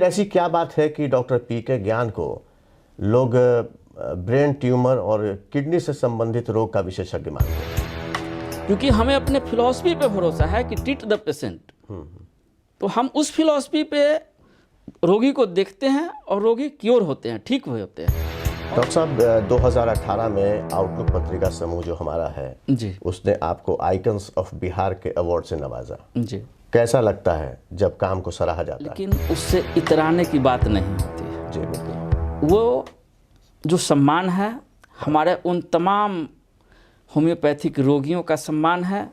ऐसी क्या बात है कि डॉक्टर पी के ज्ञान को लोग ब्रेन ट्यूमर और किडनी से संबंधित रोग का विशेषज्ञ मानते हैं? क्योंकि हमें अपने फिलॉसफी पे भरोसा है कि ट्रीट द पेशेंट। तो हम उस फिलॉसफी पे रोगी को देखते हैं और रोगी क्योर होते हैं, ठीक हुए होते हैं। डॉक्टर साहब, 2018 में आउटलुक पत्रिका समूह जो हमारा है जी उसने आपको आइकन्स ऑफ बिहार के अवार्ड से नवाजा। जी। कैसा लगता है जब काम को सराहा जाता है? लेकिन उससे इतराने की बात नहीं होती है। जी बिल्कुल। वो जो सम्मान है हमारे उन तमाम होम्योपैथिक रोगियों का सम्मान है।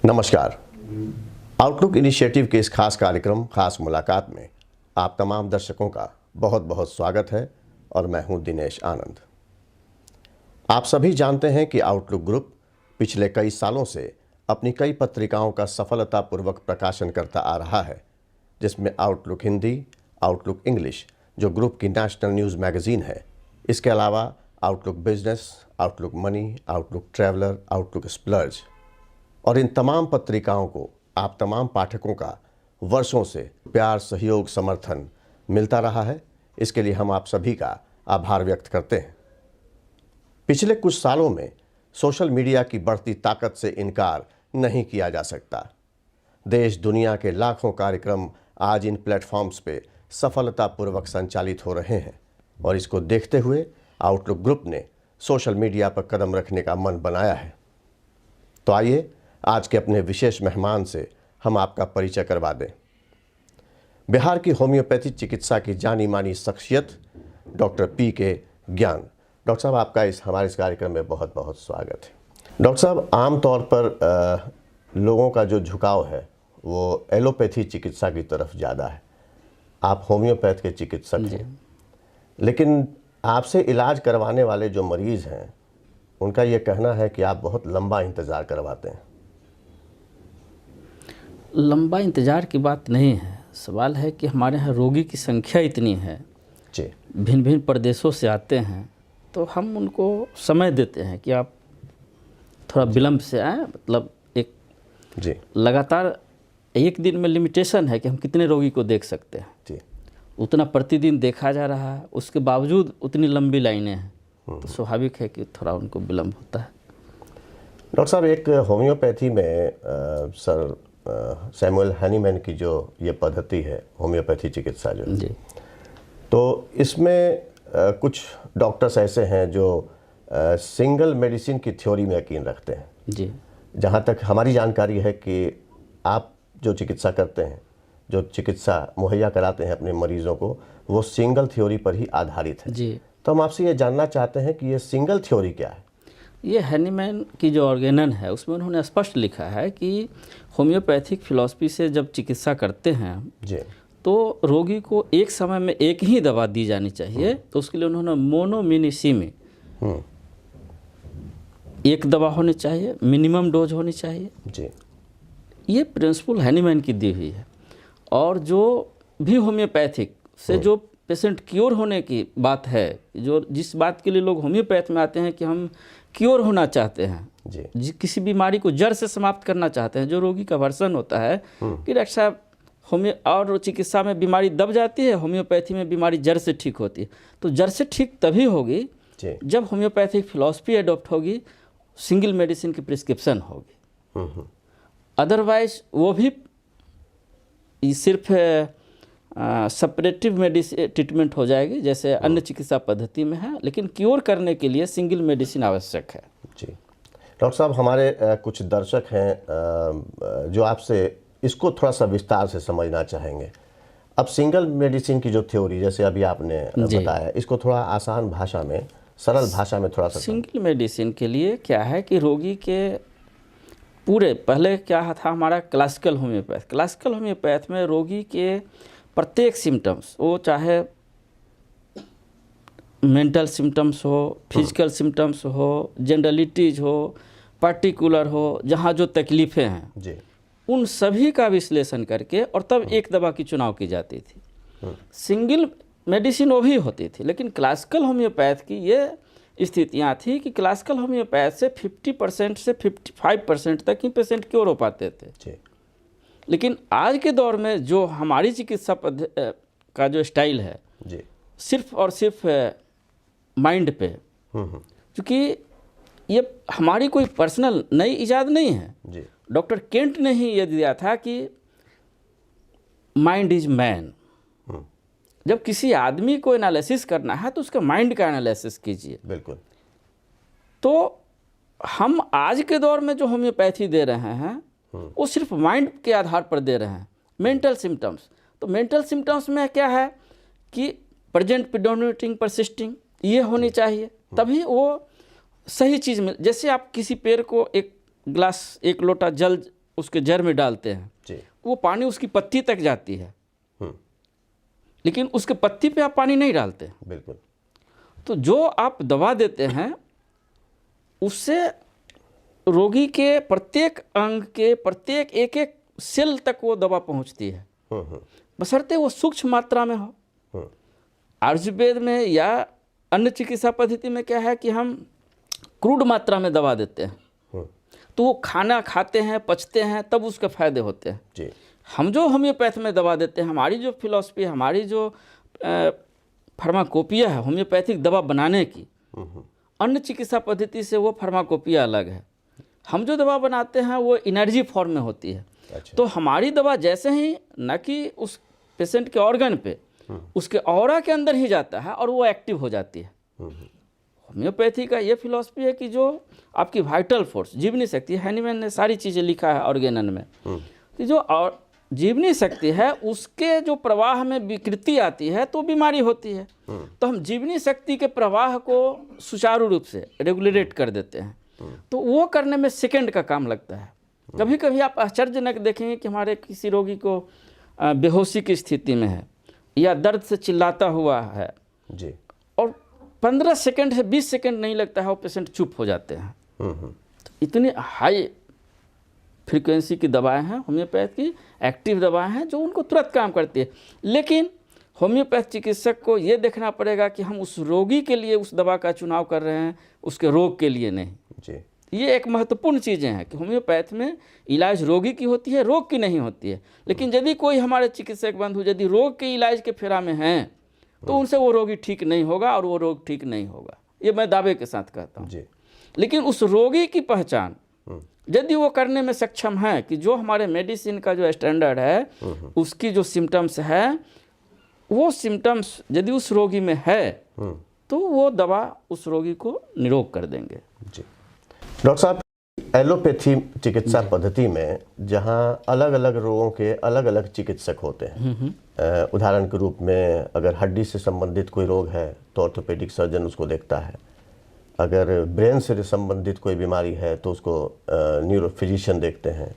नमस्कार, आउटलुक इनिशिएटिव के इस खास कार्यक्रम खास मुलाकात में आप तमाम दर्शकों का बहुत बहुत स्वागत है और मैं हूं दिनेश आनंद। आप सभी जानते हैं कि आउटलुक ग्रुप पिछले कई सालों से अपनी कई पत्रिकाओं का सफलतापूर्वक प्रकाशन करता आ रहा है, जिसमें आउटलुक हिंदी, आउटलुक इंग्लिश जो ग्रुप की नेशनल न्यूज़ मैगजीन है, इसके अलावा outlook business, outlook money, outlook traveller, outlook splurge और इन तमाम पत्रिकाओं को आप तमाम पाठकों का वर्षों से प्यार, सहयोग, समर्थन मिलता रहा है। इसके लिए हम आप सभी का आभार व्यक्त करते हैं। पिछले कुछ सालों में सोशल मीडिया की बढ़ती ताकत से इनकार नहीं किया जा सकता। देश दुनिया के लाखों कार्यक्रम आज इन प्लेटफॉर्म्स पे सफलतापूर्वक संचालित हो रहे हैं और इसको देखते हुए आउटलुक ग्रुप ने सोशल मीडिया पर कदम रखने का मन बनाया है। तो आइए आज के अपने विशेष मेहमान से हम आपका परिचय करवा दें। बिहार की होम्योपैथी चिकित्सा की जानी मानी शख्सियत डॉक्टर पी के ज्ञान। डॉक्टर साहब, आपका हमारे इस कार्यक्रम में बहुत बहुत स्वागत है। डॉक्टर साहब, आमतौर पर लोगों का जो झुकाव है वो एलोपैथी चिकित्सा की तरफ ज़्यादा है। आप होम्योपैथ के चिकित्सक हैं, लेकिन आपसे इलाज करवाने वाले जो मरीज़ हैं उनका ये कहना है कि आप बहुत लंबा इंतज़ार करवाते हैं। लंबा इंतज़ार की बात नहीं है, सवाल है कि हमारे यहाँ रोगी की संख्या इतनी है जी, भिन्न भिन्न प्रदेशों से आते हैं, तो हम उनको समय देते हैं कि आप थोड़ा विलम्ब से आएँ। मतलब एक जी लगातार एक दिन में लिमिटेशन है कि हम कितने रोगी को देख सकते हैं, जी। उतना प्रतिदिन देखा जा रहा है, उसके बावजूद उतनी लंबी लाइनें हैं, तो स्वाभाविक है कि थोड़ा उनको विलम्ब होता है। डॉक्टर साहब, एक होम्योपैथी में सर सैमुअल हैनीमैन की जो ये पद्धति है होम्योपैथी चिकित्सा जो जी, तो इसमें कुछ डॉक्टर्स ऐसे हैं जो सिंगल मेडिसिन की थ्योरी में यकीन रखते हैं। जी, जहाँ तक हमारी जानकारी है कि आप जो चिकित्सा करते हैं, जो चिकित्सा मुहैया कराते हैं अपने मरीजों को, वो सिंगल थ्योरी पर ही आधारित है। जी। तो हम आपसे ये जानना चाहते हैं कि ये सिंगल थ्योरी क्या है? ये हैनीमैन की जो ऑर्गेनन है उसमें उन्होंने स्पष्ट लिखा है कि होम्योपैथिक फिलॉसफी से जब चिकित्सा करते हैं जी, तो रोगी को एक समय में एक ही दवा दी जानी चाहिए। तो उसके लिए उन्होंने मोनोमिनिसीमी एक दवा होनी चाहिए, मिनिमम डोज होनी चाहिए। जी, ये प्रिंसिपल हैनीमैन की दी हुई है। और जो भी होम्योपैथिक से जो पेशेंट क्योर होने की बात है, जो जिस बात के लिए लोग होम्योपैथ में आते हैं कि हम क्योर होना चाहते हैं, किसी बीमारी को जड़ से समाप्त करना चाहते हैं, जो रोगी का वर्सन होता है कि डॉक्टर साहब होम्यो और चिकित्सा में बीमारी दब जाती है, होम्योपैथी में बीमारी जड़ से ठीक होती है। तो जड़ से ठीक तभी होगी जब होम्योपैथिक फिलॉसफी एडॉप्ट होगी, सिंगल मेडिसिन की प्रिस्क्रिप्शन होगी। अदरवाइज वो भी सिर्फ सपरेटिव मेडिसिन ट्रीटमेंट हो जाएगी जैसे अन्य चिकित्सा पद्धति में है, लेकिन क्योर करने के लिए सिंगल मेडिसिन आवश्यक है। जी। डॉक्टर साहब, हमारे कुछ दर्शक हैं जो आपसे इसको थोड़ा सा विस्तार से समझना चाहेंगे। अब सिंगल मेडिसिन की जो थ्योरी जैसे अभी आपने बताया, इसको थोड़ा आसान भाषा में, सरल भाषा में थोड़ा सा। सिंगल मेडिसिन के लिए क्या है कि रोगी के पूरे पहले क्या था हमारा क्लासिकल होम्योपैथ। क्लासिकल होम्योपैथ में रोगी के प्रत्येक सिम्टम्स, वो चाहे मेंटल सिम्टम्स हो, फिजिकल सिम्टम्स हो, जनरलिटीज हो, पार्टिकुलर हो, जहाँ जो तकलीफ़ें हैं जी, उन सभी का विश्लेषण करके और तब एक दवा की चुनाव की जाती थी। सिंगल मेडिसिन वो भी होती थी, लेकिन क्लासिकल होम्योपैथ की ये स्थितियाँ थी कि क्लासिकल होम्योपैथ से 50% से 55% तक ही पेशेंट क्योर हो पाते थे। जी। लेकिन आज के दौर में जो हमारी चिकित्सा का जो स्टाइल है जी। सिर्फ और सिर्फ माइंड पे, क्योंकि ये हमारी कोई पर्सनल नई इजाद नहीं है। जी। डॉक्टर केंट ने ही ये दिया था कि माइंड इज मैन। जब किसी आदमी को एनालिसिस करना है तो उसके माइंड का एनालिसिस कीजिए। बिल्कुल। तो हम आज के दौर में जो होम्योपैथी दे रहे हैं वो सिर्फ माइंड के आधार पर दे रहे हैं। मेंटल सिम्टम्स, तो मेंटल सिम्टम्स में क्या है कि प्रेजेंट प्रिडोमिनेटिंग परसिस्टिंग ये होनी चाहिए, तभी वो सही चीज़ में। जैसे आप किसी पेड़ को एक ग्लास, एक लोटा जल उसके जड़ में डालते हैं जी। वो पानी उसकी पत्ती तक जाती है, लेकिन उसके पत्ती पे आप पानी नहीं डालते। बिल्कुल। तो जो आप दवा देते हैं उससे रोगी के प्रत्येक अंग के प्रत्येक एक एक सेल तक वो दवा पहुंचती है, बशर्ते वो सूक्ष्म मात्रा में हो। आयुर्वेद में या अन्य चिकित्सा पद्धति में क्या है कि हम क्रूड मात्रा में दवा देते हैं, तो वो खाना खाते हैं, पचते हैं, तब उसके फायदे होते हैं। जी। हम जो होम्योपैथ में दवा देते हैं, हमारी जो फिलॉसफी, हमारी जो फार्माकोपिया है होम्योपैथिक दवा बनाने की, अन्य चिकित्सा पद्धति से वो फार्माकोपिया अलग है। हम जो दवा बनाते हैं वो एनर्जी फॉर्म में होती है। अच्छा। तो हमारी दवा जैसे ही न कि उस पेशेंट के ऑर्गन पे, उसके ऑरा के अंदर ही जाता है और वो एक्टिव हो जाती है। होम्योपैथी का ये फिलॉसफी है कि जो आपकी वाइटल फोर्स, जीवनी शक्ति, हैनीमैन ने सारी चीज़ें लिखा है ऑर्गेनन में, कि जो और जीवनी शक्ति है उसके जो प्रवाह में विकृति आती है तो बीमारी होती है। तो हम जीवनी शक्ति के प्रवाह को सुचारू रूप से रेगुलेट कर देते हैं, तो वो करने में सेकंड का काम लगता है। कभी कभी आप आश्चर्यजनक देखेंगे कि हमारे किसी रोगी को बेहोशी की स्थिति में है या दर्द से चिल्लाता हुआ है जी, और 15 सेकंड से 20 सेकंड नहीं लगता है वो पेशेंट चुप हो जाते हैं। तो इतनी हाई फ्रीक्वेंसी की दवाएं हैं होम्योपैथ की, एक्टिव दवाएं हैं जो उनको तुरंत काम करती है। लेकिन होम्योपैथ चिकित्सक को ये देखना पड़ेगा कि हम उस रोगी के लिए उस दवा का चुनाव कर रहे हैं, उसके रोग के लिए नहीं। जी। ये एक महत्वपूर्ण चीज़ें हैं कि होम्योपैथ में इलाज रोगी की होती है, रोग की नहीं होती है। लेकिन यदि कोई हमारे चिकित्सक बंधु यदि रोग के इलाज के फेरा में हैं तो उनसे वो रोगी ठीक नहीं होगा और वो रोग ठीक नहीं होगा, ये मैं दावे के साथ कहता हूँ। लेकिन उस रोगी की पहचान यदि वो करने में सक्षम है कि जो हमारे मेडिसिन का जो स्टैंडर्ड है उसकी जो सिम्टम्स है वो सिम्टम्स यदि उस रोगी में है तो वो दवा उस रोगी को निरोग कर देंगे। जी। डॉक्टर साहब, एलोपैथी चिकित्सा पद्धति में जहां अलग अलग रोगों के अलग अलग चिकित्सक होते हैं, उदाहरण के रूप में अगर हड्डी से संबंधित कोई रोग है तो ऑर्थोपेडिक सर्जन उसको देखता है, अगर ब्रेन से संबंधित कोई बीमारी है तो उसको न्यूरो फिजिशियन देखते हैं।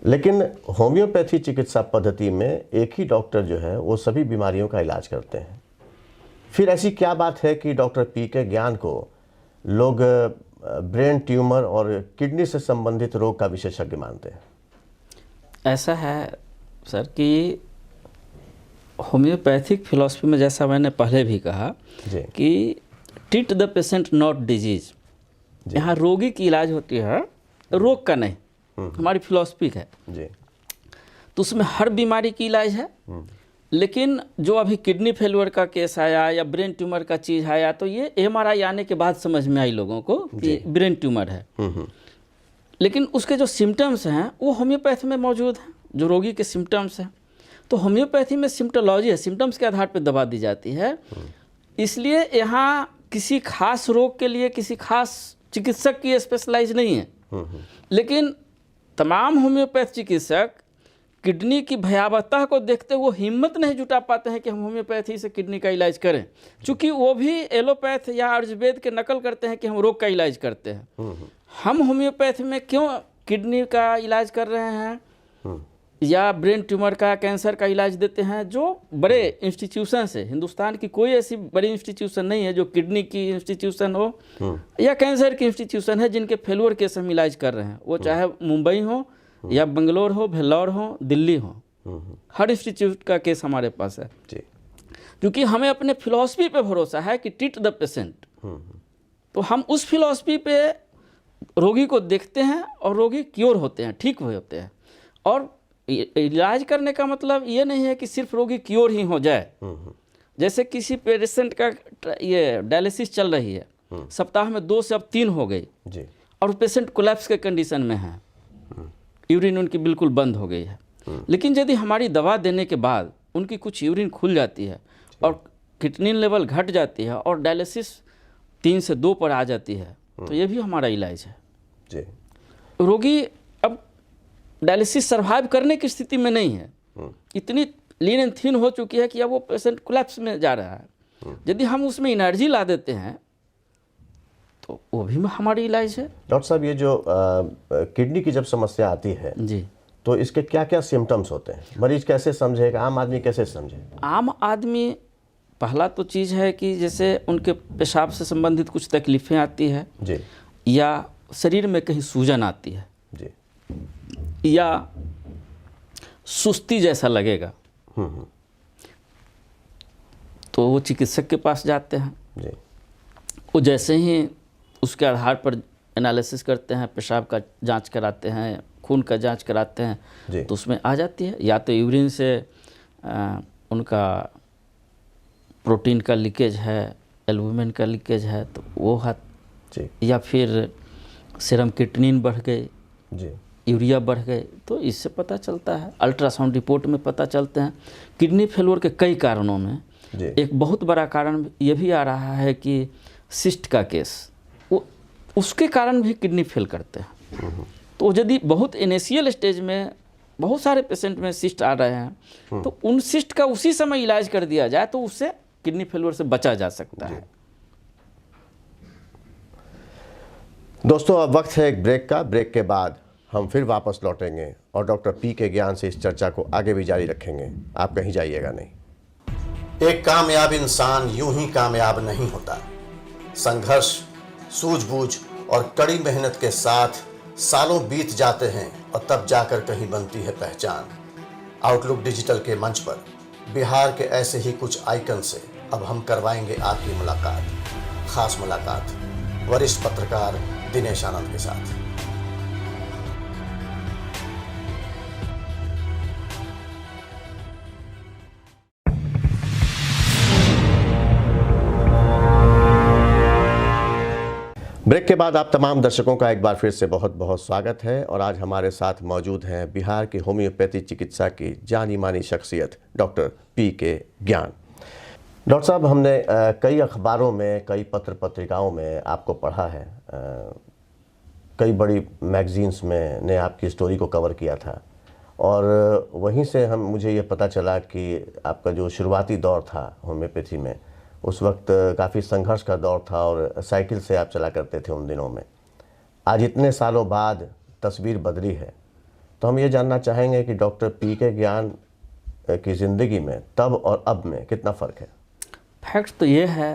लेकिन होम्योपैथी चिकित्सा पद्धति में एक ही डॉक्टर जो है वो सभी बीमारियों का इलाज करते हैं। फिर ऐसी क्या बात है कि डॉक्टर पी के ज्ञान को लोग ब्रेन ट्यूमर और किडनी से संबंधित रोग का विशेषज्ञ मानते हैं? ऐसा है सर कि होम्योपैथिक फिलॉसफी में, जैसा मैंने पहले भी कहा जी, कि treat the patient not disease, यहाँ रोगी की इलाज होती है, रोग का नहीं। हमारी फिलॉसफी है जी। तो उसमें हर बीमारी की इलाज है। लेकिन जो अभी किडनी फेलियर का केस आया या ब्रेन ट्यूमर का चीज़ आया तो ये MRI आने के बाद समझ में आई लोगों को कि ब्रेन ट्यूमर है। लेकिन उसके जो सिम्टम्स हैं वो होम्योपैथी में मौजूद हैं, जो रोगी के सिम्टम्स हैं। तो होम्योपैथी में सिम्टोलॉजी है, सिम्टम्स के आधार पर दवा दी जाती है। इसलिए यहाँ किसी खास रोग के लिए किसी खास चिकित्सक की स्पेशलाइज नहीं है। लेकिन तमाम होम्योपैथ चिकित्सक किडनी की भयावहता को देखते वो हिम्मत नहीं जुटा पाते हैं कि हम होम्योपैथी से किडनी का इलाज करें, क्योंकि वो भी एलोपैथ या आयुर्वेद के नकल करते हैं कि हम रोग का इलाज करते हैं। हम होम्योपैथ में क्यों किडनी का इलाज कर रहे हैं या ब्रेन ट्यूमर का, कैंसर का इलाज देते हैं, जो बड़े इंस्टीट्यूशन है। हिंदुस्तान की कोई ऐसी बड़ी इंस्टीट्यूशन नहीं है जो किडनी की इंस्टीट्यूशन हो या कैंसर की इंस्टीट्यूशन है जिनके फेलियर केस हम इलाज कर रहे हैं। वो चाहे मुंबई हो या बंगलोर हो, भेल्लौर हो, दिल्ली हो, हर इंस्टीट्यूट का केस हमारे पास है। क्योंकि हमें अपने फिलॉसफी पे भरोसा है कि ट्रीट द पेशेंट तो हम उस फिलॉसफी पे रोगी को देखते हैं और रोगी क्योर होते हैं, ठीक हुए होते हैं। और इलाज करने का मतलब ये नहीं है कि सिर्फ रोगी क्योर ही हो जाए। जैसे किसी पेशेंट का ये डायलिसिस चल रही है, सप्ताह में 2 से अब 3 हो गई जी, और पेशेंट कोलैप्स के कंडीशन में है, यूरिन उनकी बिल्कुल बंद हो गई है। लेकिन यदि हमारी दवा देने के बाद उनकी कुछ यूरिन खुल जाती है और क्रिएटिनिन लेवल घट जाती है और डायलिसिस 3 से 2 पर आ जाती है, तो ये भी हमारा इलाज है जी। रोगी अब डायलिसिस सर्वाइव करने की स्थिति में नहीं है, इतनी लीन एंड थिन हो चुकी है कि अब वो पेशेंट कोलैप्स में जा रहा है। यदि हम उसमें एनर्जी ला देते हैं तो वो भी हमारी इलाज है। डॉक्टर साहब, ये जो किडनी की जब समस्या आती है जी, तो इसके क्या क्या सिम्टम्स होते हैं? मरीज कैसे समझेगा, आम आदमी कैसे समझे? आम आदमी पहला तो चीज़ है कि जैसे उनके पेशाब से संबंधित कुछ तकलीफ़ें आती है जी या शरीर में कहीं सूजन आती है जी या सुस्ती जैसा लगेगा, तो वो चिकित्सक के पास जाते हैं। जी वो जैसे ही उसके आधार पर एनालिसिस करते हैं, पेशाब का जांच कराते हैं, खून का जांच कराते हैं, जी। तो उसमें आ जाती है या तो यूरिन से उनका प्रोटीन का लीकेज है, एल्बुमिन का लीकेज है, तो वो है जी या फिर सीरम क्रिएटिनिन बढ़ गई, जी यूरिया बढ़ गए, तो इससे पता चलता है। अल्ट्रासाउंड रिपोर्ट में पता चलते हैं। किडनी फेलियर के कई कारणों में जी एक बहुत बड़ा कारण ये भी आ रहा है कि सिस्ट का केस, वो उसके कारण भी किडनी फेल करते हैं। तो यदि बहुत इनिशियल स्टेज में बहुत सारे पेशेंट में सिस्ट आ रहे हैं तो उन सिस्ट का उसी समय इलाज कर दिया जाए तो उससे किडनी फेलियर से बचा जा सकता है। दोस्तों, अब वक्त है एक ब्रेक का। ब्रेक के बाद हम फिर वापस लौटेंगे और डॉक्टर पी के ज्ञान से इस चर्चा को आगे भी जारी रखेंगे। आप कहीं जाइएगा नहीं। एक कामयाब इंसान यूं ही कामयाब नहीं होता। संघर्ष, सूझबूझ और कड़ी मेहनत के साथ सालों बीत जाते हैं और तब जाकर कहीं बनती है पहचान। आउटलुक डिजिटल के मंच पर बिहार के ऐसे ही कुछ आइकन से अब हम करवाएंगे आपकी मुलाकात, खास मुलाकात वरिष्ठ पत्रकार दिनेश आनंद के साथ। ब्रेक के बाद आप तमाम दर्शकों का एक बार फिर से बहुत बहुत स्वागत है। और आज हमारे साथ मौजूद हैं बिहार की होम्योपैथी चिकित्सा की जानी मानी शख्सियत डॉक्टर पी के ज्ञान। डॉक्टर साहब, हमने कई अखबारों में, कई पत्र पत्रिकाओं में आपको पढ़ा है, कई बड़ी मैगजीन्स में ने आपकी स्टोरी को कवर किया था और वहीं से मुझे ये पता चला कि आपका जो शुरुआती दौर था होम्योपैथी में, उस वक्त काफ़ी संघर्ष का दौर था और साइकिल से आप चला करते थे उन दिनों में। आज इतने सालों बाद तस्वीर बदली है, तो हम ये जानना चाहेंगे कि डॉक्टर पी के ज्ञान की ज़िंदगी में तब और अब में कितना फ़र्क है? फैक्ट तो ये है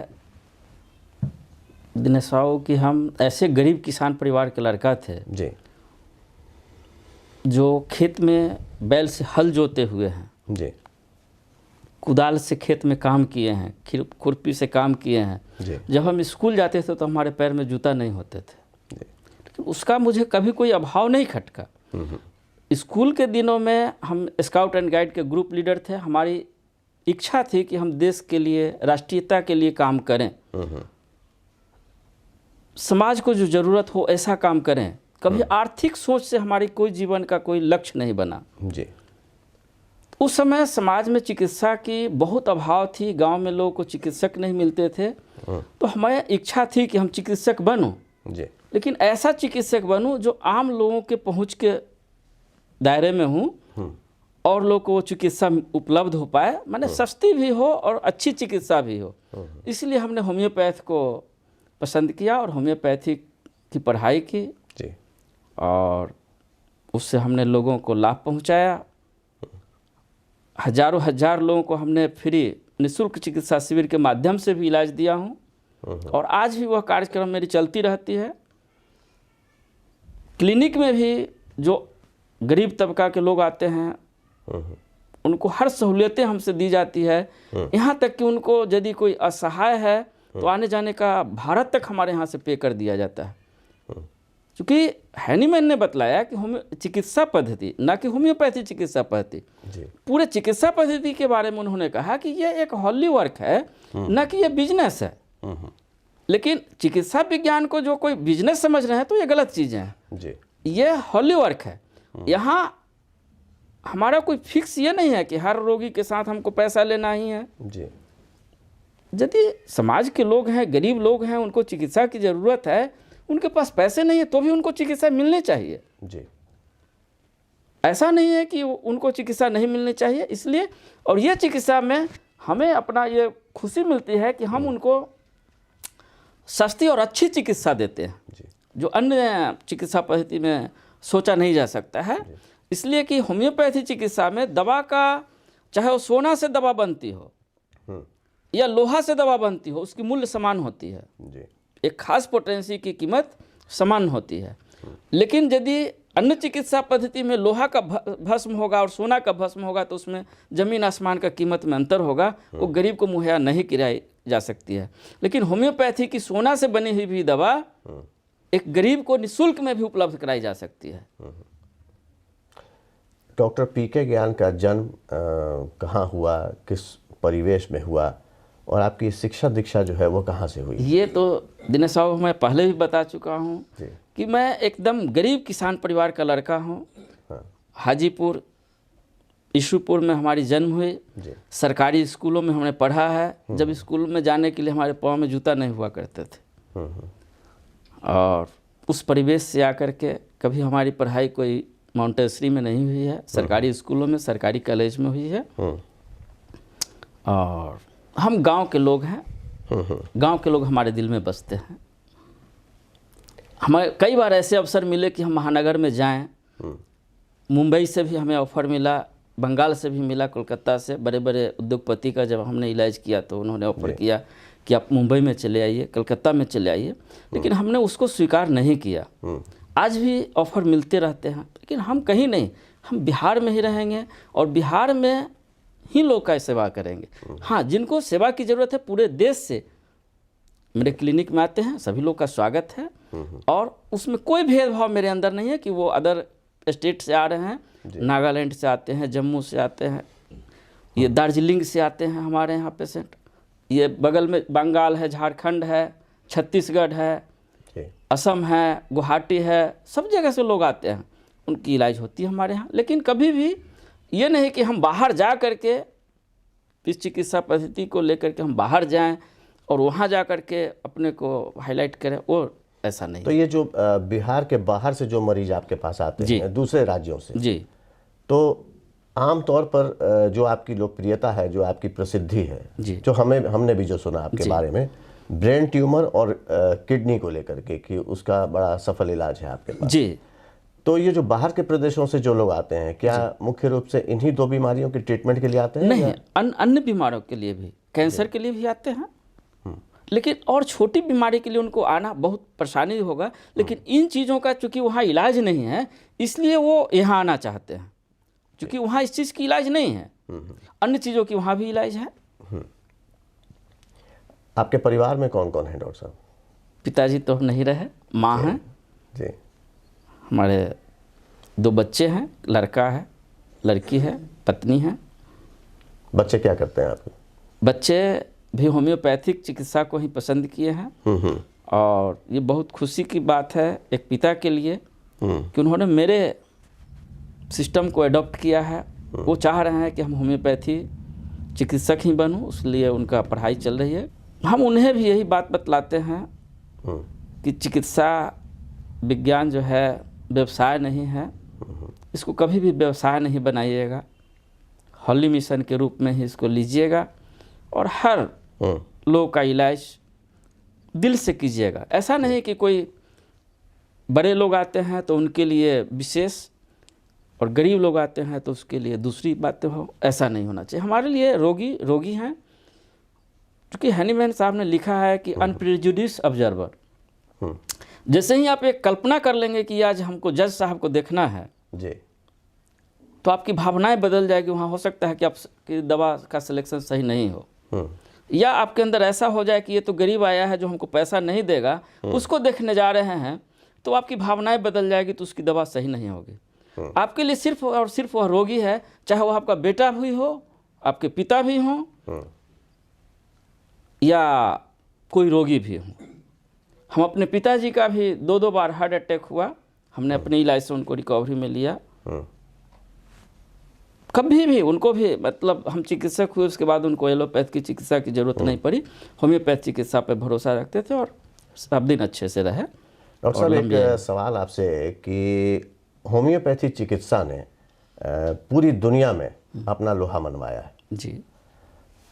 दिनेश साहब कि हम ऐसे गरीब किसान परिवार के लड़का थे जी जो खेत में बैल से हल जोते हुए हैं, जी कुदाल से खेत में काम किए हैं, खुरपी से काम किए हैं। जी जब हम स्कूल जाते थे तो हमारे पैर में जूता नहीं होते थे, जी लेकिन उसका मुझे कभी कोई अभाव नहीं खटका। स्कूल के दिनों में हम स्काउट एंड गाइड के ग्रुप लीडर थे। हमारी इच्छा थी कि हम देश के लिए, राष्ट्रीयता के लिए काम करें, समाज को जो ज़रूरत हो ऐसा काम करें। कभी आर्थिक सोच से हमारी कोई जीवन का कोई लक्ष्य नहीं बना। जी उस समय समाज में चिकित्सा की बहुत अभाव थी, गांव में लोगों को चिकित्सक नहीं मिलते थे, तो हमारी इच्छा थी कि हम चिकित्सक बनूं, जी लेकिन ऐसा चिकित्सक बनूं जो आम लोगों के पहुंच के दायरे में हूं और लोगों को वो चिकित्सा उपलब्ध हो पाए, माने सस्ती भी हो और अच्छी चिकित्सा भी हो। इसलिए हमने होम्योपैथ को पसंद किया और होम्योपैथी की पढ़ाई की जी और उससे हमने लोगों को लाभ पहुंचाया। हजारों हजार लोगों को हमने फ्री निःशुल्क चिकित्सा शिविर के माध्यम से भी इलाज दिया हूं और आज भी वह कार्यक्रम मेरी चलती रहती है। क्लिनिक में भी जो गरीब तबका के लोग आते हैं उनको हर सहूलियतें हमसे दी जाती है, यहाँ तक कि उनको यदि कोई असहाय है तो आने जाने का भारत तक हमारे यहाँ से पे कर दिया जाता है। क्योंकि हैनीमैन ने बतलाया कि चिकित्सा पद्धति, ना कि होम्योपैथी चिकित्सा पद्धति, पूरे चिकित्सा पद्धति के बारे में उन्होंने कहा कि यह एक हॉली वर्क है, ना कि यह बिजनेस है। लेकिन चिकित्सा विज्ञान को जो कोई बिजनेस समझ रहे हैं तो ये गलत चीज़ें हैं। ये हॉली वर्क है। यहाँ हमारा कोई फिक्स ये नहीं है कि हर रोगी के साथ हमको पैसा लेना ही है। यदि समाज के लोग हैं, गरीब लोग हैं, उनको चिकित्सा की ज़रूरत है, उनके पास पैसे नहीं है तो भी उनको चिकित्सा मिलनी चाहिए। ऐसा नहीं है कि उनको चिकित्सा नहीं मिलनी चाहिए। इसलिए और ये चिकित्सा में हमें अपना ये खुशी मिलती है कि हम उनको सस्ती और अच्छी चिकित्सा देते हैं, जो अन्य चिकित्सा पद्धति में सोचा नहीं जा सकता है। इसलिए कि होम्योपैथी चिकित्सा में दवा का, चाहे वो सोना से दवा बनती हो या लोहा से दवा बनती हो, उसकी मूल्य समान होती है। एक खास पोटेंसी की कीमत समान होती है। लेकिन यदि अन्य चिकित्सा पद्धति में लोहा का भस्म होगा और सोना का भस्म होगा तो उसमें ज़मीन आसमान का कीमत में अंतर होगा, वो गरीब को मुहैया नहीं कराई जा सकती है। लेकिन होम्योपैथी की सोना से बनी हुई भी दवा एक गरीब को निःशुल्क में भी उपलब्ध कराई जा सकती है। डॉक्टर पीके ज्ञान का जन्म कहाँ हुआ, किस परिवेश में हुआ, और आपकी शिक्षा दीक्षा जो है वो कहाँ से हुई? ये तो दिनेश साहब मैं पहले भी बता चुका हूँ कि मैं एकदम गरीब किसान परिवार का लड़का हूँ। हाजीपुर ईशुपुर में हमारी जन्म हुई। सरकारी स्कूलों में हमने पढ़ा है। जब स्कूल में जाने के लिए हमारे पाँव में जूता नहीं हुआ करते थे, और उस परिवेश से आकर के कभी हमारी पढ़ाई कोई माउंटेसरी में नहीं हुई है, सरकारी स्कूलों में, सरकारी कॉलेज में हुई है। और हम गांव के लोग हैं, गांव के लोग हमारे दिल में बसते हैं। हमें कई बार ऐसे अवसर मिले कि हम महानगर में जाएं। मुंबई से भी हमें ऑफ़र मिला, बंगाल से भी मिला, कोलकाता से। बड़े बड़े उद्योगपति का जब हमने इलाज किया तो उन्होंने ऑफ़र किया कि आप मुंबई में चले आइए, कलकत्ता में चले आइए। लेकिन हमने उसको स्वीकार नहीं किया। आज भी ऑफ़र मिलते रहते हैं, लेकिन हम कहीं नहीं, हम बिहार में ही रहेंगे और बिहार में ही लोग का सेवा करेंगे। हाँ, जिनको सेवा की ज़रूरत है पूरे देश से मेरे क्लिनिक में आते हैं, सभी लोग का स्वागत है। और उसमें कोई भेदभाव मेरे अंदर नहीं है कि वो अदर स्टेट से आ रहे हैं, नागालैंड से आते हैं, जम्मू से आते हैं, ये दार्जिलिंग से आते हैं हमारे यहाँ पेशेंट, ये बगल में बंगाल है, झारखंड है, छत्तीसगढ़ है, असम है, गुवाहाटी है, सब जगह से लोग आते हैं, उनकी इलाज होती है हमारे यहाँ। लेकिन कभी भी ये नहीं कि हम बाहर जा कर के इस चिकित्सा पद्धति को लेकर के हम बाहर जाएं और वहाँ जा कर के अपने को हाईलाइट करें, वो ऐसा नहीं। तो ये जो बिहार के बाहर से जो मरीज आपके पास आते हैं दूसरे राज्यों से, जी, तो आम तौर पर जो आपकी लोकप्रियता है, जो आपकी प्रसिद्धि है, जो हमने भी जो सुना आपके बारे में, ब्रेन ट्यूमर और किडनी को लेकर के कि उसका बड़ा सफल इलाज है आपके पास। जी, तो ये जो बाहर के प्रदेशों से जो लोग आते हैं, क्या मुख्य रूप से इन्हीं दो बीमारियों के ट्रीटमेंट के लिए आते हैं? नहीं, अन्य बीमारियों के लिए भी, कैंसर के लिए भी आते हैं। लेकिन और छोटी बीमारी के लिए उनको आना बहुत परेशानी होगा। लेकिन इन चीज़ों का चूँकि वहाँ इलाज नहीं है, इसलिए वो यहाँ आना चाहते हैं, क्योंकि वहाँ इस चीज़ की इलाज नहीं है। अन्य चीज़ों की वहाँ भी इलाज है। आपके परिवार में कौन कौन है डॉक्टर साहब? पिताजी तो नहीं रहे, माँ हैं जी, हमारे 2 बच्चे हैं, लड़का है, लड़की है, पत्नी है। बच्चे क्या करते हैं आपके? बच्चे भी होम्योपैथिक चिकित्सा को ही पसंद किए हैं। और ये बहुत खुशी की बात है एक पिता के लिए कि उन्होंने मेरे सिस्टम को अडॉप्ट किया है। वो चाह रहे हैं कि हम होम्योपैथी चिकित्सक ही बनूं, इसलिए उनका पढ़ाई चल रही है। हम उन्हें भी यही बात बतलाते हैं कि चिकित्सा विज्ञान जो है व्यवसाय नहीं है, इसको कभी भी व्यवसाय नहीं बनाइएगा, हॉली मिशन के रूप में ही इसको लीजिएगा और हर लोग का इलाज दिल से कीजिएगा। ऐसा नहीं कि कोई बड़े लोग आते हैं तो उनके लिए विशेष और गरीब लोग आते हैं तो उसके लिए दूसरी बातें हो, ऐसा नहीं होना चाहिए। हमारे लिए रोगी रोगी हैं, क्योंकि हैनीमैन साहब ने लिखा है कि अनप्रेजुडिस ऑब्जर्वर। जैसे ही आप एक कल्पना कर लेंगे कि आज हमको जज साहब को देखना है जी, तो आपकी भावनाएं बदल जाएगी। वहाँ हो सकता है कि आपकी दवा का सिलेक्शन सही नहीं हो। या आपके अंदर ऐसा हो जाए कि ये तो गरीब आया है जो हमको पैसा नहीं देगा, उसको देखने जा रहे हैं, तो आपकी भावनाएं बदल जाएगी, तो उसकी दवा सही नहीं होगी। आपके लिए सिर्फ और सिर्फ वह रोगी है, चाहे वह आपका बेटा भी हो, आपके पिता भी हों, या कोई रोगी भी हो। हम अपने पिताजी का भी 2-2 बार हार्ट अटैक हुआ, हमने अपने इलाज से उनको रिकवरी में लिया। कभी भी उनको भी मतलब हम चिकित्सक हुए, उसके बाद उनको एलोपैथ की चिकित्सा की जरूरत नहीं पड़ी, होम्योपैथ चिकित्सा पे भरोसा रखते थे और सब दिन अच्छे से रहे। डॉक्टर साहब, एक सवाल आपसे कि होम्योपैथी चिकित्सा ने पूरी दुनिया में अपना लोहा मनवाया है जी,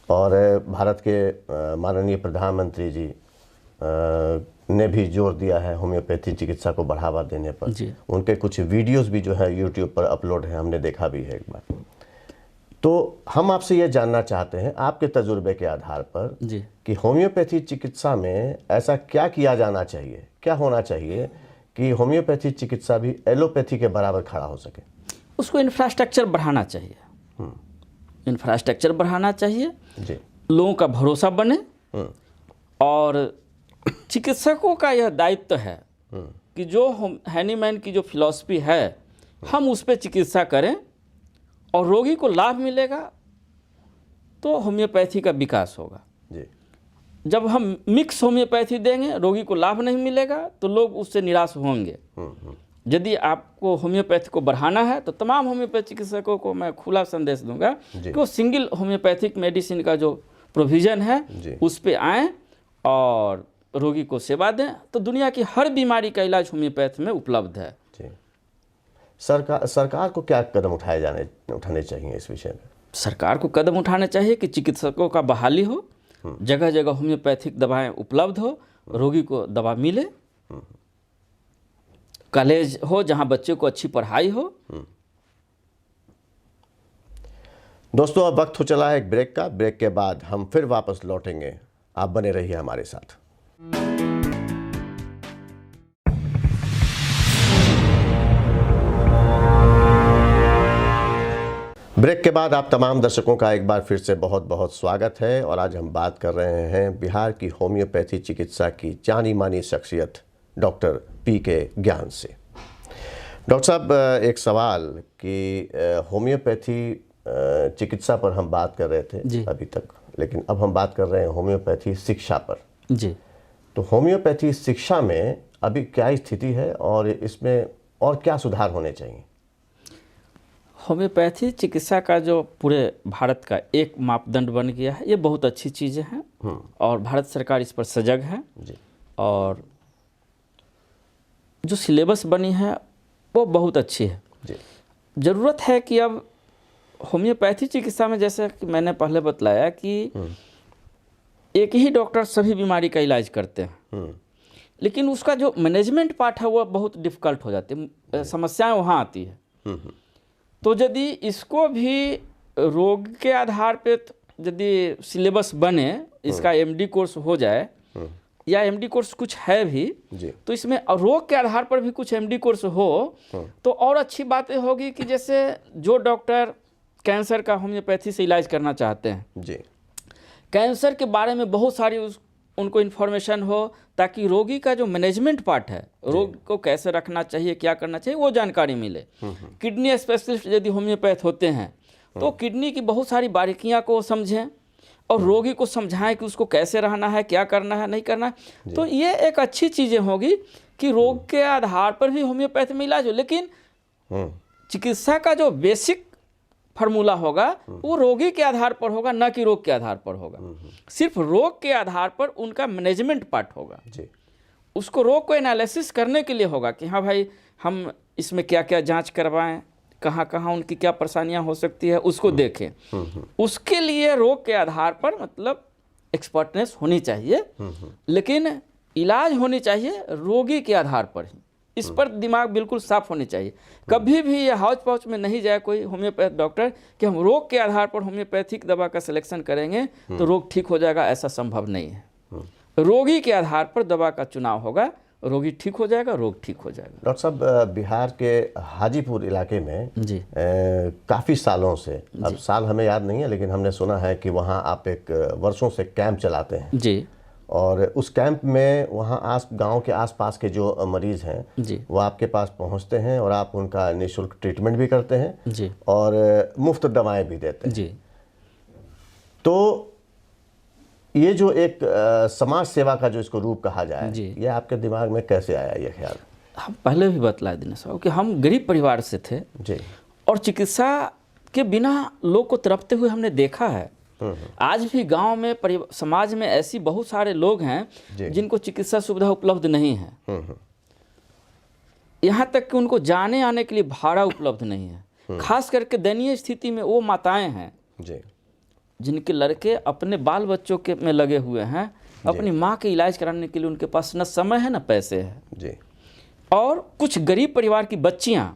और भारत के माननीय प्रधानमंत्री जी ने भी जोर दिया है होम्योपैथी चिकित्सा को बढ़ावा देने पर जी। उनके कुछ वीडियोस भी जो है यूट्यूब पर अपलोड है, हमने देखा भी है एक बार। तो हम आपसे ये जानना चाहते हैं आपके तजुर्बे के आधार पर जी, कि होम्योपैथी चिकित्सा में ऐसा क्या किया जाना चाहिए, क्या होना चाहिए कि होम्योपैथी चिकित्सा भी एलोपैथी के बराबर खड़ा हो सके। उसको इंफ्रास्ट्रक्चर बढ़ाना चाहिए, इंफ्रास्ट्रक्चर बढ़ाना चाहिए जी, लोगों का भरोसा बने, और चिकित्सकों का यह दायित्व है कि जो हैनीमैन की जो फिलॉसफी है हम उस पर चिकित्सा करें और रोगी को लाभ मिलेगा, तो होम्योपैथी का विकास होगा। जी, जब हम मिक्स होम्योपैथी देंगे, रोगी को लाभ नहीं मिलेगा, तो लोग उससे निराश होंगे। यदि आपको होम्योपैथी को बढ़ाना है तो तमाम होम्योपैथी चिकित्सकों को मैं खुला संदेश दूंगा कि वो सिंगल होम्योपैथिक मेडिसिन का जो प्रोविज़न है उस पर आएँ और रोगी को सेवा दें, तो दुनिया की हर बीमारी का इलाज होम्योपैथ में उपलब्ध है। जी। सरकार को क्या कदम उठाने चाहिए इस विषय में? सरकार को कदम उठाने चाहिए कि चिकित्सकों का बहाली हो, जगह जगह होम्योपैथिक दवाएं उपलब्ध हो, रोगी को दवा मिले, कॉलेज हो जहां बच्चे को अच्छी पढ़ाई हो। दोस्तों, अब वक्त हो चला है एक ब्रेक का। ब्रेक के बाद हम फिर वापस लौटेंगे, आप बने रहिए हमारे साथ। ब्रेक के बाद आप तमाम दर्शकों का एक बार फिर से बहुत बहुत स्वागत है और आज हम बात कर रहे हैं बिहार की होम्योपैथी चिकित्सा की जानी मानी शख्सियत डॉक्टर पीके ज्ञान से। डॉक्टर साहब, एक सवाल कि होम्योपैथी चिकित्सा पर हम बात कर रहे थे अभी तक, लेकिन अब हम बात कर रहे हैं होम्योपैथी शिक्षा पर। जी, तो होम्योपैथी शिक्षा में अभी क्या स्थिति है और इसमें और क्या सुधार होने चाहिए? होम्योपैथी चिकित्सा का जो पूरे भारत का एक मापदंड बन गया है, ये बहुत अच्छी चीज़ें हैं और भारत सरकार इस पर सजग है जी। और जो सिलेबस बनी है वो बहुत अच्छी है जी। ज़रूरत है कि अब होम्योपैथी चिकित्सा में, जैसे कि मैंने पहले बतलाया कि एक ही डॉक्टर सभी बीमारी का इलाज करते हैं, लेकिन उसका जो मैनेजमेंट पार्ट है वो बहुत डिफ़िकल्ट हो जाती है, समस्याएं वहाँ आती है। तो यदि इसको भी रोग के आधार पे यदि सिलेबस बने, इसका एमडी कोर्स हो जाए या एमडी कोर्स कुछ है भी, तो इसमें रोग के आधार पर भी कुछ एमडी कोर्स हो तो और अच्छी बातें होगी कि जैसे जो डॉक्टर कैंसर का होम्योपैथी से इलाज करना चाहते हैं जी, कैंसर के बारे में बहुत सारी उनको इन्फॉर्मेशन हो, ताकि रोगी का जो मैनेजमेंट पार्ट है, रोग को कैसे रखना चाहिए, क्या करना चाहिए, वो जानकारी मिले। किडनी स्पेशलिस्ट यदि होम्योपैथ होते हैं तो किडनी की बहुत सारी बारीकियां को समझें और रोगी को समझाएं कि उसको कैसे रहना है, क्या करना है, नहीं करना है। तो ये एक अच्छी चीज़ें होगी कि रोग के आधार पर भी होम्योपैथ में इलाज हो, लेकिन चिकित्सा का जो बेसिक फार्मूला होगा वो रोगी के आधार पर होगा, न कि रोग के आधार पर होगा। सिर्फ रोग के आधार पर उनका मैनेजमेंट पार्ट होगा जी। उसको रोग को एनालिसिस करने के लिए होगा कि हाँ भाई हम इसमें क्या क्या जांच करवाएं, कहाँ कहाँ उनकी क्या परेशानियां हो सकती है उसको देखें। उसके लिए रोग के आधार पर मतलब एक्सपर्टनेस होनी चाहिए, लेकिन इलाज होनी चाहिए रोगी के आधार पर ही। इस पर दिमाग बिल्कुल साफ होनी चाहिए। कभी भी ये हौच पौच में नहीं जाए कोई होम्योपैथ डॉक्टर कि हम रोग के आधार पर होम्योपैथिक दवा का सिलेक्शन करेंगे तो रोग ठीक हो जाएगा, ऐसा संभव नहीं है। रोगी के आधार पर दवा का चुनाव होगा, रोगी ठीक हो जाएगा, रोग ठीक हो जाएगा। डॉक्टर साहब, बिहार के हाजीपुर इलाके में जी काफ़ी सालों से, अब साल हमें याद नहीं है, लेकिन हमने सुना है कि वहाँ आप एक वर्षों से कैंप चलाते हैं जी और उस कैंप में वहाँ गांव के आसपास के जो मरीज़ हैं जी वो आपके पास पहुँचते हैं और आप उनका निःशुल्क ट्रीटमेंट भी करते हैं जी और मुफ्त दवाएं भी देते हैं। जी। तो ये जो एक समाज सेवा का जो इसको रूप कहा जाए, जी। ये आपके दिमाग में कैसे आया ये ख्याल? हम पहले भी बतला देना साहब कि हम गरीब परिवार से थे जी। और चिकित्सा के बिना लोग को तड़पते हुए हमने देखा है। आज भी गांव में समाज में ऐसी बहुत सारे लोग हैं जिनको चिकित्सा सुविधा उपलब्ध नहीं है। यहाँ तक कि उनको जाने आने के लिए भाड़ा उपलब्ध नहीं है। खास करके दयनीय स्थिति में वो माताएं हैं जी, जिनके लड़के अपने बाल बच्चों के में लगे हुए हैं, अपनी माँ के इलाज कराने के लिए उनके पास न समय है न पैसे है जी। और कुछ गरीब परिवार की बच्चियाँ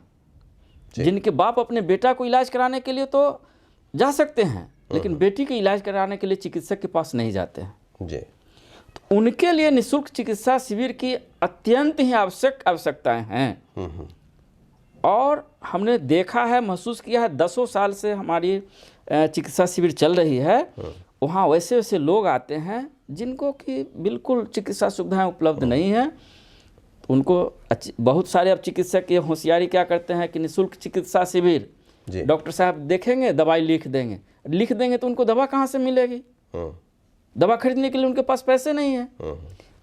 जिनके बाप अपने बेटा को इलाज कराने के लिए तो जा सकते हैं, लेकिन बेटी के इलाज कराने के लिए चिकित्सक के पास नहीं जाते हैं जी। तो उनके लिए निःशुल्क चिकित्सा शिविर की अत्यंत ही आवश्यकताएं हैं। और हमने देखा है, महसूस किया है, 10 साल से हमारी चिकित्सा शिविर चल रही है। वहाँ वैसे वैसे लोग आते हैं जिनको कि बिल्कुल चिकित्सा सुविधाएं उपलब्ध नहीं है। उनको बहुत सारे अब चिकित्सक ये होशियारी क्या करते हैं कि निःशुल्क चिकित्सा शिविर, डॉक्टर साहब देखेंगे, दवाई लिख देंगे तो उनको दवा कहाँ से मिलेगी? दवा खरीदने के लिए उनके पास पैसे नहीं है।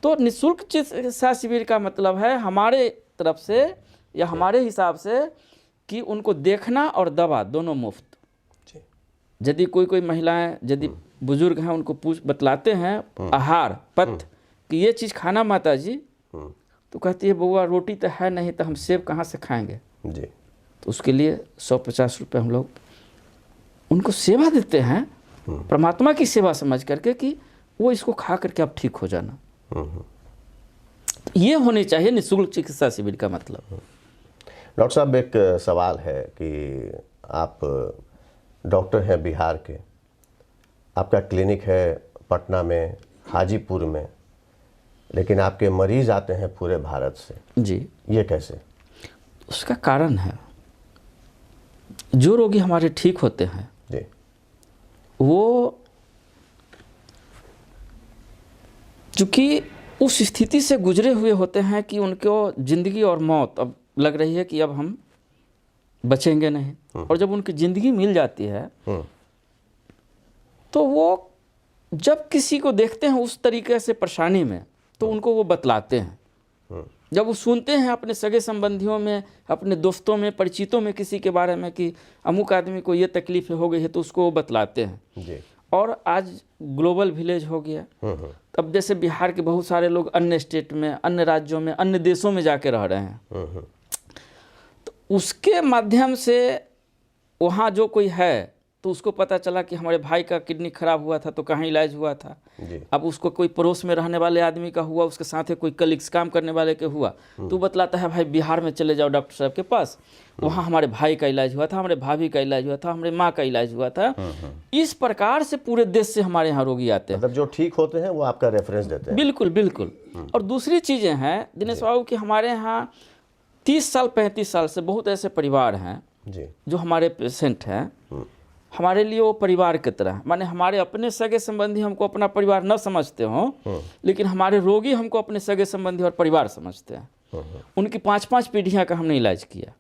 तो निःशुल्क चिकित्सा शिविर का मतलब है हमारे तरफ से या हमारे हिसाब से कि उनको देखना और दवा दोनों मुफ्त। यदि कोई महिलाएं, यदि बुजुर्ग हैं, उनको बतलाते हैं आहार पथ कि ये चीज़ खाना माता जी, तो कहती है बउआ रोटी तो है नहीं तो हम सेब कहाँ से खाएंगे जी। तो उसके लिए 150 रुपये हम लोग उनको सेवा देते हैं, परमात्मा की सेवा समझ करके कि वो इसको खा करके आप ठीक हो जाना। ये होनी चाहिए निःशुल्क चिकित्सा शिविर का मतलब। डॉक्टर साहब, एक सवाल है कि आप डॉक्टर हैं बिहार के, आपका क्लिनिक है पटना में, हाजीपुर में, लेकिन आपके मरीज आते हैं पूरे भारत से जी। ये कैसे? उसका कारण है, जो रोगी हमारे ठीक होते हैं जी, वो चूँकि उस स्थिति से गुजरे हुए होते हैं कि उनको ज़िंदगी और मौत अब लग रही है कि अब हम बचेंगे नहीं। और जब उनकी ज़िंदगी मिल जाती है तो वो जब किसी को देखते हैं उस तरीके से परेशानी में, तो उनको वो बतलाते हैं। जब वो सुनते हैं अपने सगे संबंधियों में, अपने दोस्तों में, परिचितों में किसी के बारे में कि अमुक आदमी को ये तकलीफ हो गई है, तो उसको वो बतलाते हैं जी। और आज ग्लोबल विलेज हो गया। अब जैसे बिहार के बहुत सारे लोग अन्य स्टेट में, अन्य राज्यों में, अन्य देशों में जाके रह रहे हैं, तो उसके माध्यम से वहाँ जो कोई है तो उसको पता चला कि हमारे भाई का किडनी खराब हुआ था तो कहाँ इलाज हुआ था जी। अब उसको कोई पड़ोस में रहने वाले आदमी का हुआ, उसके साथ कोई कलीग्स काम करने वाले के हुआ, तो बतलाता है भाई बिहार में चले जाओ डॉक्टर साहब के पास, वहाँ हमारे भाई का इलाज हुआ था, हमारे भाभी का इलाज हुआ था, हमारे माँ का इलाज हुआ था। इस प्रकार से पूरे देश से हमारे यहाँ रोगी आते हैं। मतलब जो ठीक होते हैं वो आपका रेफरेंस देते हैं? बिल्कुल बिल्कुल। और दूसरी चीज़ें हैं दिनेश बाबू कि हमारे यहाँ 30 साल 35 साल से बहुत ऐसे परिवार हैं जी, जो हमारे पेशेंट हैं, हमारे लिए वो परिवार की तरह, माने हमारे अपने सगे संबंधी हमको अपना परिवार न समझते हों, लेकिन हमारे रोगी हमको अपने सगे संबंधी और परिवार समझते हैं। उनकी 5-5 पीढ़ियाँ का हमने इलाज किया।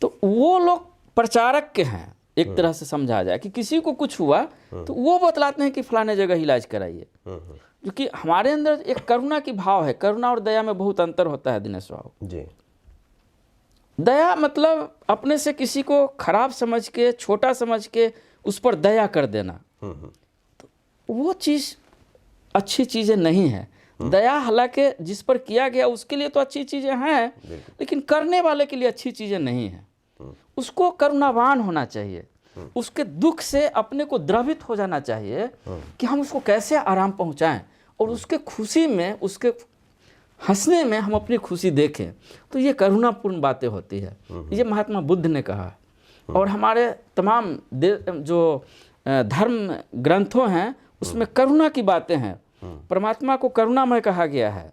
तो वो लोग प्रचारक के हैं, एक तरह से समझा जाए कि किसी को कुछ हुआ तो वो बतलाते हैं कि फलाने जगह इलाज कराइए। क्योंकि हमारे अंदर एक करुणा की भाव है। करुणा और दया में बहुत अंतर होता है दिनेश बाबू जी। दया मतलब अपने से किसी को खराब समझ के, छोटा समझ के उस पर दया कर देना, तो वो चीज़ अच्छी चीज़ें नहीं है। दया हालांकि जिस पर किया गया उसके लिए तो अच्छी चीज़ें हैं, लेकिन करने वाले के लिए अच्छी चीज़ें नहीं हैं। उसको करुणावान होना चाहिए, उसके दुख से अपने को द्रवित हो जाना चाहिए कि हम उसको कैसे आराम पहुंचाएं, और उसके खुशी में, उसके हंसने में हम अपनी खुशी देखें। तो ये करुणापूर्ण बातें होती है। ये महात्मा बुद्ध ने कहा है। और हमारे तमाम जो धर्म ग्रंथों हैं उसमें करुणा की बातें हैं। परमात्मा को करुणामय कहा गया है।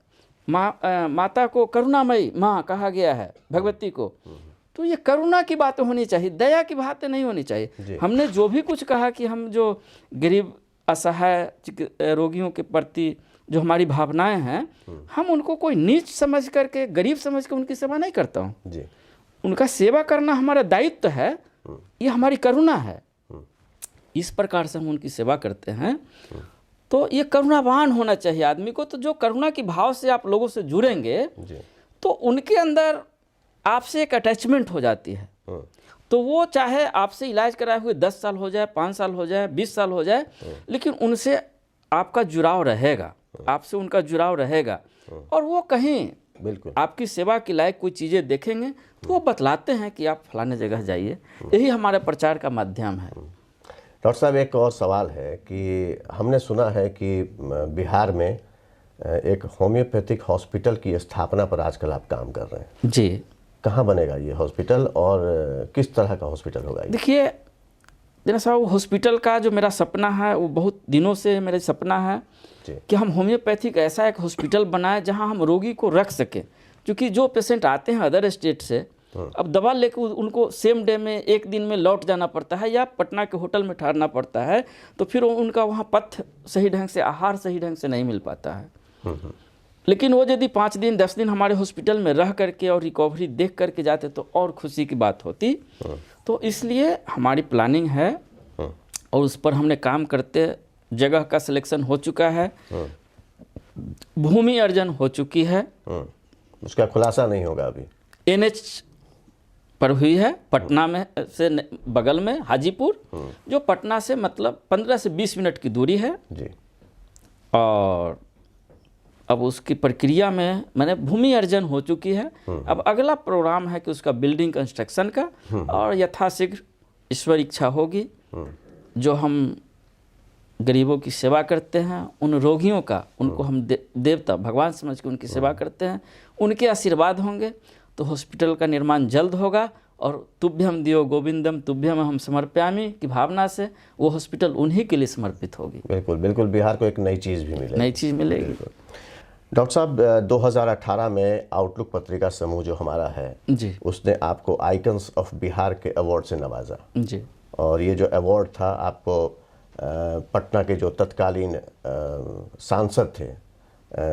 माता को करुणामयी माँ कहा गया है, भगवती को, तो ये करुणा की बातें होनी चाहिए, दया की बातें नहीं होनी चाहिए। हमने जो भी कुछ कहा कि हम जो गरीब असहाय रोगियों के प्रति जो हमारी भावनाएं हैं, हम उनको कोई नीच समझ करके, गरीब समझ कर उनकी सेवा नहीं करता हूँ। उनका सेवा करना हमारा दायित्व है, ये हमारी करुणा है। इस प्रकार से हम उनकी सेवा करते हैं। तो ये करुणावान होना चाहिए आदमी को। तो जो करुणा की भाव से आप लोगों से जुड़ेंगे तो उनके अंदर आपसे एक अटैचमेंट हो जाती है। तो वो चाहे आपसे इलाज कराए हुए 10 साल हो जाए, 5 साल हो जाए, 20 साल हो जाए, लेकिन उनसे आपका जुड़ाव रहेगा, आपसे उनका जुड़ाव रहेगा। और वो कहीं बिल्कुल आपकी सेवा के लायक कोई चीज़ें देखेंगे तो वो बतलाते हैं कि आप फलाने जगह जाइए। यही हमारे प्रचार का माध्यम है। डॉक्टर साहब, एक और सवाल है कि हमने सुना है कि बिहार में एक होम्योपैथिक हॉस्पिटल की स्थापना पर आजकल आप काम कर रहे हैं। जी। कहाँ बनेगा ये हॉस्पिटल और किस तरह का हॉस्पिटल होगा ये? देखिए दिनेश साहब, हॉस्पिटल का जो मेरा सपना है वो बहुत दिनों से मेरा सपना है कि हम होम्योपैथिक ऐसा एक हॉस्पिटल बनाएं जहां हम रोगी को रख सकें। क्योंकि जो पेशेंट आते हैं अदर स्टेट से, अब दवा लेकर उनको सेम डे में, एक दिन में लौट जाना पड़ता है या पटना के होटल में ठहरना पड़ता है, तो फिर उनका वहाँ पथ्य सही ढंग से, आहार सही ढंग से नहीं मिल पाता है। लेकिन वो यदि 5 दिन 10 दिन हमारे हॉस्पिटल में रह करके और रिकवरी देख करके जाते तो और खुशी की बात होती। तो इसलिए हमारी प्लानिंग है और उस पर हमने काम करते, जगह का सिलेक्शन हो चुका है, भूमि अर्जन हो चुकी है। उसका खुलासा नहीं होगा अभी। NH पर हुई है, पटना में से बगल में हाजीपुर, जो पटना से मतलब 15 से 20 मिनट की दूरी है जी। और अब उसकी प्रक्रिया में मैंने भूमि अर्जन हो चुकी है। अब अगला प्रोग्राम है कि उसका बिल्डिंग कंस्ट्रक्शन का, और यथाशीघ्र ईश्वर इच्छा होगी जो हम गरीबों की सेवा करते हैं, उन रोगियों का, उनको हम देवता भगवान समझ के उनकी सेवा करते हैं, उनके आशीर्वाद होंगे तो हॉस्पिटल का निर्माण जल्द होगा। और तुभ्यम दियो गोविंदम तुभ्यम हम समर्प्यामि की भावना से वो हॉस्पिटल उन्हीं के लिए समर्पित होगी। बिल्कुल बिल्कुल, बिहार को एक नई चीज़ भी मिलेगी। नई चीज़ मिलेगी। डॉक्टर साहब, 2018 में आउटलुक पत्रिका समूह जो हमारा है जी, उसने आपको आइकन्स ऑफ बिहार के अवार्ड से नवाजा। जी। और ये जो अवार्ड था आपको पटना के जो तत्कालीन सांसद थे,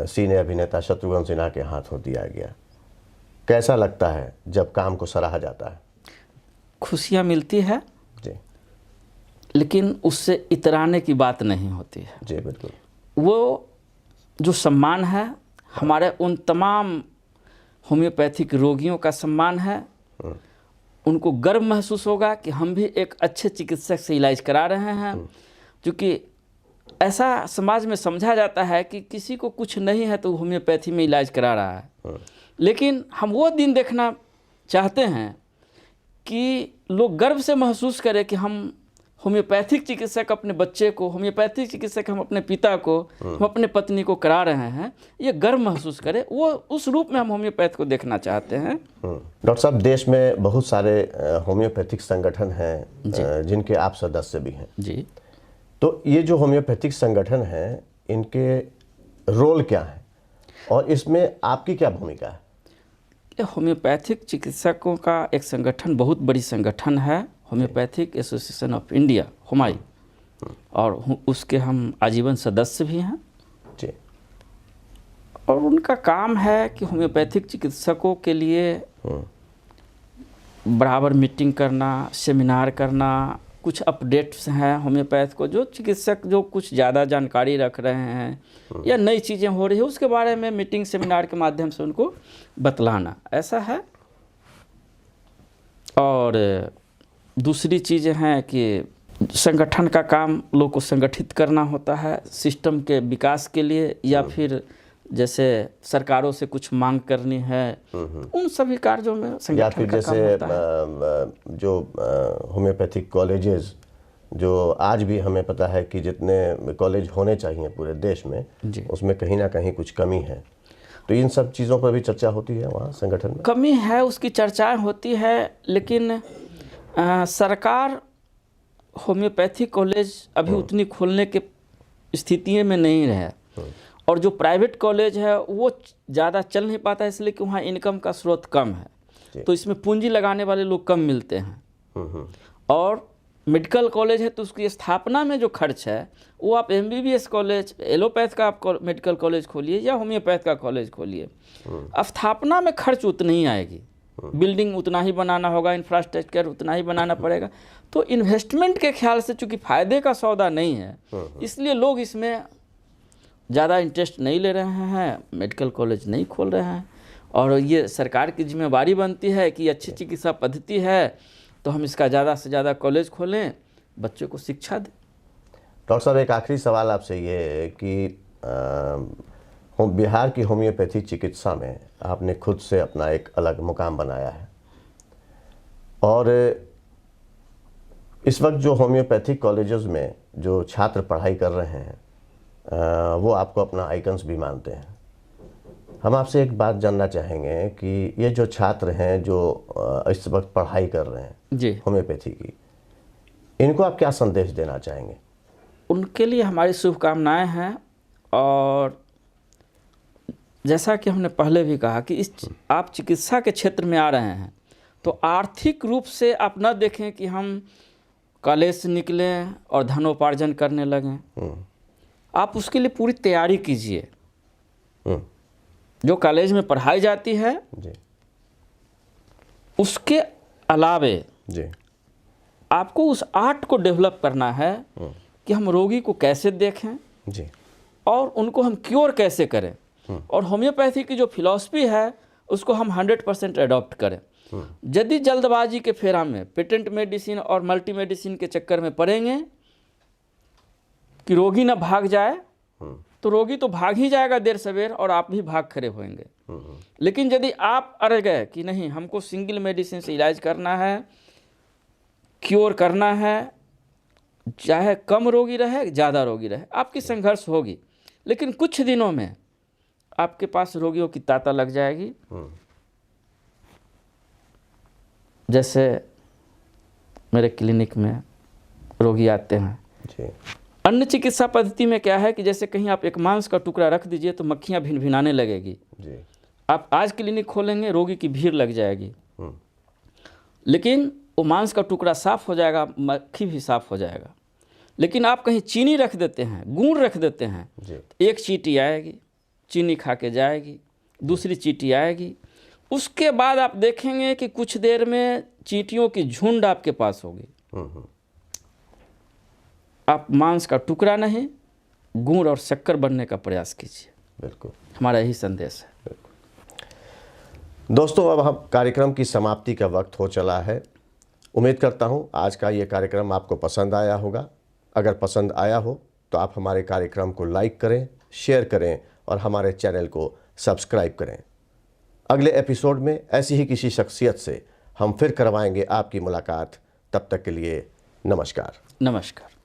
सीनियर अभिनेता शत्रुघ्न सिन्हा के हाथों दिया गया। कैसा लगता है जब काम को सराहा जाता है? खुशियाँ मिलती है जी, लेकिन उससे इतराने की बात नहीं होती है। जी बिल्कुल। वो जो सम्मान है हमारे उन तमाम होम्योपैथिक रोगियों का सम्मान है। उनको गर्व महसूस होगा कि हम भी एक अच्छे चिकित्सक से इलाज करा रहे हैं। क्योंकि ऐसा समाज में समझा जाता है कि किसी को कुछ नहीं है तो होम्योपैथी में इलाज करा रहा है। लेकिन हम वो दिन देखना चाहते हैं कि लोग गर्व से महसूस करें कि हम होम्योपैथिक चिकित्सक अपने बच्चे को, होम्योपैथिक चिकित्सक हम अपने पिता को, हम अपने पत्नी को करा रहे हैं, ये गर्व महसूस करें। वो उस रूप में हम होम्योपैथ को देखना चाहते हैं। डॉक्टर साहब, देश में बहुत सारे होम्योपैथिक संगठन हैं जिनके आप सदस्य भी हैं। जी। तो ये जो होम्योपैथिक संगठन हैं, इनके रोल क्या है और इसमें आपकी क्या भूमिका है? होम्योपैथिक चिकित्सकों का एक संगठन, बहुत बड़ी संगठन है, होम्योपैथिक एसोसिएशन ऑफ इंडिया, हुमाई, और उसके हम आजीवन सदस्य भी हैं जी। और उनका काम है कि होम्योपैथिक चिकित्सकों के लिए बराबर मीटिंग करना, सेमिनार करना, कुछ अपडेट्स हैं होम्योपैथ को, जो चिकित्सक जो कुछ ज़्यादा जानकारी रख रहे हैं या नई चीज़ें हो रही है उसके बारे में मीटिंग सेमिनार के माध्यम से उनको बतलाना, ऐसा है। और दूसरी चीज़ें हैं कि संगठन का काम लोग को संगठित करना होता है सिस्टम के विकास के लिए, या फिर जैसे सरकारों से कुछ मांग करनी है, उन सभी कार्यों में संगठन या फिर का जैसे काम होता है। जो होम्योपैथिक कॉलेजेस जो आज भी हमें पता है कि जितने कॉलेज होने चाहिए पूरे देश में, उसमें कहीं ना कहीं कुछ कमी है, तो इन सब चीज़ों पर भी चर्चा होती है वहाँ संगठन में? कमी है, उसकी चर्चाएं होती है, लेकिन सरकार होम्योपैथिक कॉलेज अभी उतनी खोलने के स्थिति में नहीं है। और जो प्राइवेट कॉलेज है वो ज़्यादा चल नहीं पाता है, इसलिए कि वहाँ इनकम का स्रोत कम है, तो इसमें पूंजी लगाने वाले लोग कम मिलते हैं। और मेडिकल कॉलेज है तो उसकी स्थापना में जो खर्च है वो आप MBBS कॉलेज, एलोपैथ का आप मेडिकल कॉलेज खोलिए या होम्योपैथ का कॉलेज खोलिए, स्थापना में खर्च उतनी ही आएगी, बिल्डिंग उतना ही बनाना होगा, इंफ्रास्ट्रक्चर उतना ही बनाना पड़ेगा। तो इन्वेस्टमेंट के ख्याल से चूँकि फ़ायदे का सौदा नहीं है, इसलिए लोग इसमें ज़्यादा इंटरेस्ट नहीं ले रहे हैं, मेडिकल कॉलेज नहीं खोल रहे हैं। और ये सरकार की जिम्मेवारी बनती है कि अच्छी चिकित्सा पद्धति है तो हम इसका ज़्यादा से ज़्यादा कॉलेज खोलें, बच्चों को शिक्षा दें। डॉक्टर साहब, एक आखिरी सवाल आपसे ये है कि बिहार की होम्योपैथी चिकित्सा में आपने खुद से अपना एक अलग मुकाम बनाया है, और इस वक्त जो होम्योपैथिक कॉलेजेस में जो छात्र पढ़ाई कर रहे हैं वो आपको अपना आइकन्स भी मानते हैं। हम आपसे एक बात जानना चाहेंगे कि ये जो छात्र हैं जो इस वक्त पढ़ाई कर रहे हैं जी होम्योपैथी की, इनको आप क्या संदेश देना चाहेंगे? उनके लिए हमारी शुभकामनाएं हैं। और जैसा कि हमने पहले भी कहा कि आप चिकित्सा के क्षेत्र में आ रहे हैं तो आर्थिक रूप से आप न देखें कि हम कॉलेज से निकलें और धनोपार्जन करने लगें। आप उसके लिए पूरी तैयारी कीजिए। जो कॉलेज में पढ़ाई जाती है जी, उसके अलावे जी, आपको उस आर्ट को डेवलप करना है कि हम रोगी को कैसे देखें जी, और उनको हम क्योर कैसे करें। और होम्योपैथी की जो फिलॉसफी है उसको हम 100% अडॉप्ट करें। यदि जल्दबाजी के फेरा में पेटेंट मेडिसिन और मल्टी मेडिसिन के चक्कर में पड़ेंगे कि रोगी ना भाग जाए, तो रोगी तो भाग ही जाएगा देर सवेर और आप भी भाग खड़े होंगे। लेकिन यदि आप अड़ गए कि नहीं, हमको सिंगल मेडिसिन से इलाज करना है, क्योर करना है, चाहे कम रोगी रहे ज़्यादा रोगी रहे, आपकी संघर्ष होगी, लेकिन कुछ दिनों में आपके पास रोगियों की तांता लग जाएगी। जैसे मेरे क्लिनिक में रोगी आते हैं जी, अन्य चिकित्सा पद्धति में क्या है कि जैसे कहीं आप एक मांस का टुकड़ा रख दीजिए तो मक्खियाँ भिनभिनाने लगेगी जी, आप आज क्लिनिक खोलेंगे, रोगी की भीड़ लग जाएगी, लेकिन वो मांस का टुकड़ा साफ़ हो जाएगा, मक्खी भी साफ़ हो जाएगा। लेकिन आप कहीं चीनी रख देते हैं, गुड़ रख देते हैं, एक चींटी आएगी, चीनी खा के जाएगी, दूसरी चींटी आएगी, उसके बाद आप देखेंगे कि कुछ देर में चींटियों की झुंड आपके पास होगी। आप मांस का टुकड़ा नहीं, गुड़ और शक्कर बनने का प्रयास कीजिए। बिल्कुल, हमारा यही संदेश है। दोस्तों, अब हम कार्यक्रम की समाप्ति का वक्त हो चला है। उम्मीद करता हूं आज का ये कार्यक्रम आपको पसंद आया होगा। अगर पसंद आया हो तो आप हमारे कार्यक्रम को लाइक करें, शेयर करें और हमारे चैनल को सब्सक्राइब करें। अगले एपिसोड में ऐसी ही किसी शख्सियत से हम फिर करवाएंगे आपकी मुलाकात। तब तक के लिए नमस्कार। नमस्कार।